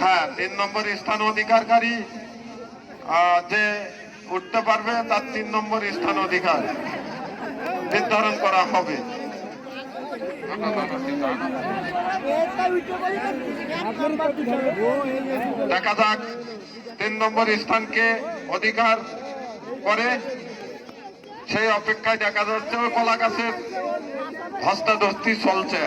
হ্যাঁ, 3 নম্বর স্থান অধিকারী যে উঠতে পারবে তার 3 নম্বর স্থান অধিকার নির্ধারণ করা হবে। দেখা যাক 3 নম্বর স্থানকে অধিকার করে, সেই অপেক্ষায় দেখা যাচ্ছে ওই কলা গাছের ধস্তাধস্তি চলছে।